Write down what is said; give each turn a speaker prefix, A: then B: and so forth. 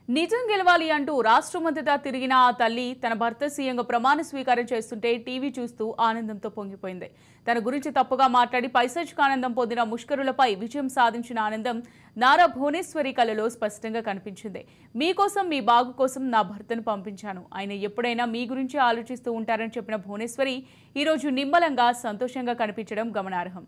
A: నిజం గెలవాలి అంటూ రాష్ట్రమంతటా తిరిగిన ఆ తల్లి తన భర్త సీఎంగా ప్రమాణ స్వీకారం చేస్తుంటే టీవీ చూస్తూ ఆనందంతో పొంగిపోయింది. తన గురించి తప్పుగా మాట్లాడి పైశాచిక ఆనందం పొందిన ముష్కరులపై విజయం సాధించిన ఆనందం నారా భువనేశ్వరి కళలో స్పష్టంగా కనిపించింది. మీకోసం, మీ బాగు కోసం నా భర్తను పంపించాను. ఆయన ఎప్పుడైనా మీ గురించి ఆలోచిస్తూ ఉంటారని చెప్పిన భువనేశ్వరి ఈరోజు నిమ్మలంగా, సంతోషంగా కనిపించడం గమనార్హం.